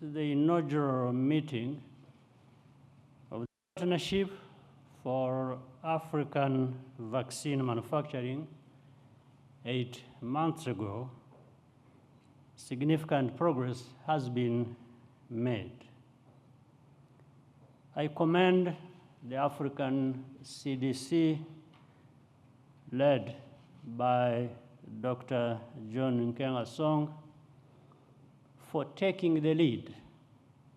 the inaugural meeting of the Partnership for African Vaccine Manufacturing 8 months ago, significant progress has been made. I commend the African CDC, led by Dr. John Nkengasong, for taking the lead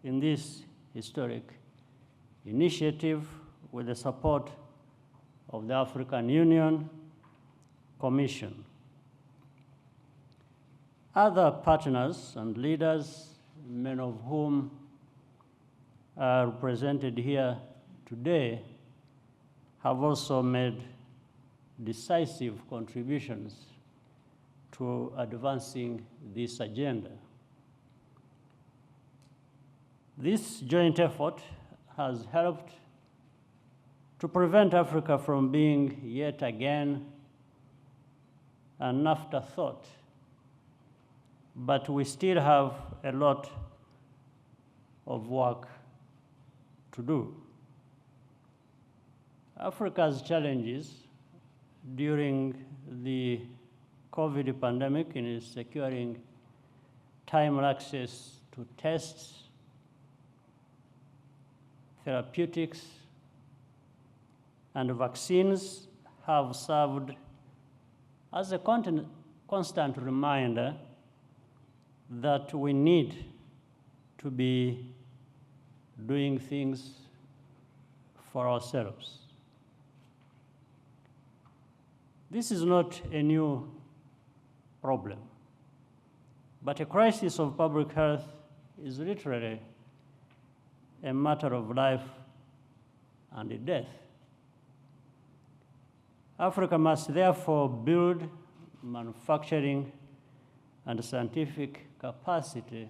in this historic initiative with the support of the African Union Commission. Other partners and leaders, many of whom are represented here today, have also made decisive contributions to advancing this agenda. This joint effort has helped to prevent Africa from being yet again an afterthought, but we still have a lot of work to do. Africa's challenges during the COVID pandemic in securing timely access to tests, therapeutics, and vaccines have served as a constant reminder that we need to be doing things for ourselves. This is not a new problem, but a crisis of public health is literally a matter of life and death. Africa must therefore build manufacturing and scientific capacity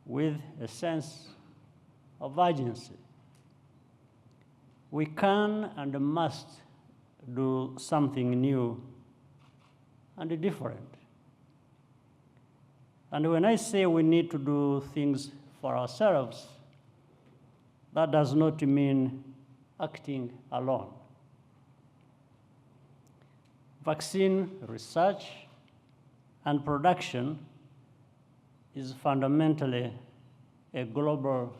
with a sense of urgency. We can and must do something new and different. And when I say we need to do things for ourselves, that does not mean acting alone. Vaccine research and production is fundamentally a global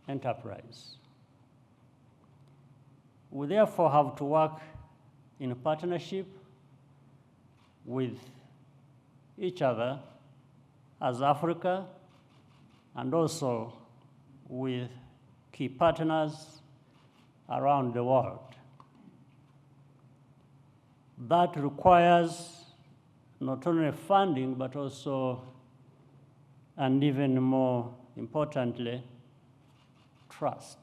enterprise. We therefore have to work in a partnership with each other as Africa, and also with key partners around the world. That requires not only funding, but also, and even more importantly, trust.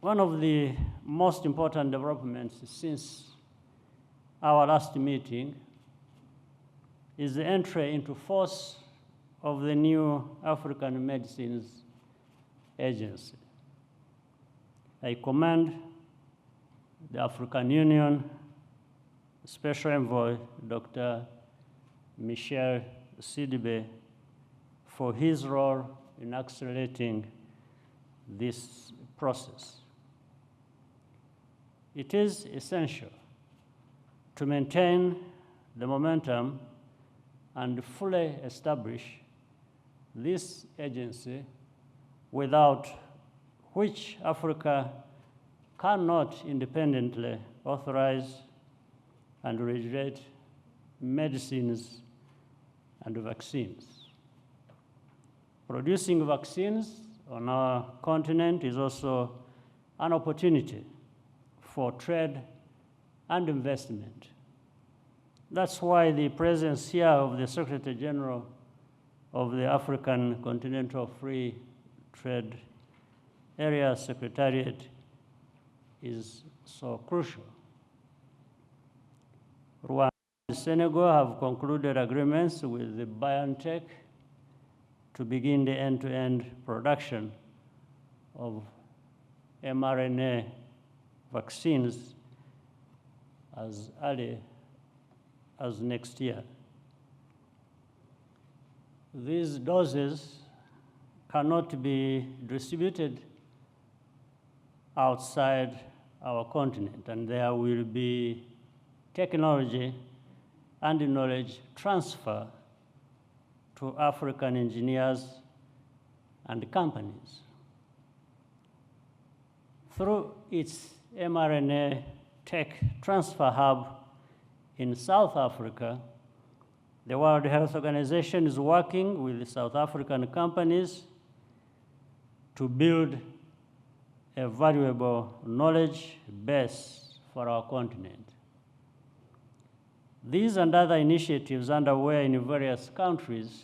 One of the most important developments since our last meeting is the entry into force of the new African Medicines Agency. I commend the African Union Special Envoy, Dr. Michel Sidibe, for his role in accelerating this process. It is essential to maintain the momentum and fully establish this agency, without which Africa cannot independently authorize and regulate medicines and vaccines. Producing vaccines on our continent is also an opportunity for trade and investment. That's why the presence here of the Secretary General of the African Continental Free Trade Area Secretariat is so crucial. Rwanda and Senegal have concluded agreements with the BioNTech to begin the end-to-end production of mRNA vaccines as early as next year. These doses cannot be distributed outside our continent, and there will be technology and knowledge transfer to African engineers and companies. Through its mRNA Tech Transfer Hub in South Africa, the World Health Organization is working with South African companies to build a valuable knowledge base for our continent. These and other initiatives underway in various countries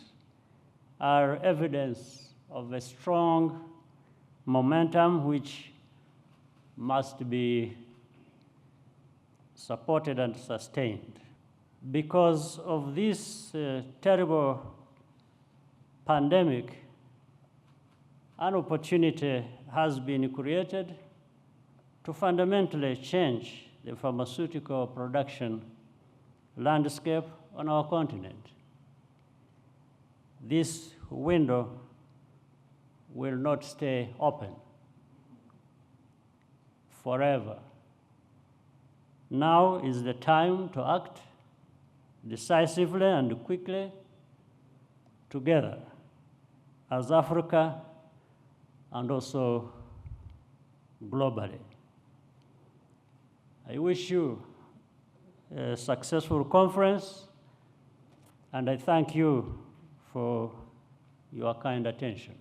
are evidence of a strong momentum which must be supported and sustained. Because of this terrible pandemic, an opportunity has been created to fundamentally change the pharmaceutical production landscape on our continent. This window will not stay open forever. Now is the time to act decisively and quickly together as Africa and also globally. I wish you a successful conference, and I thank you for your kind attention.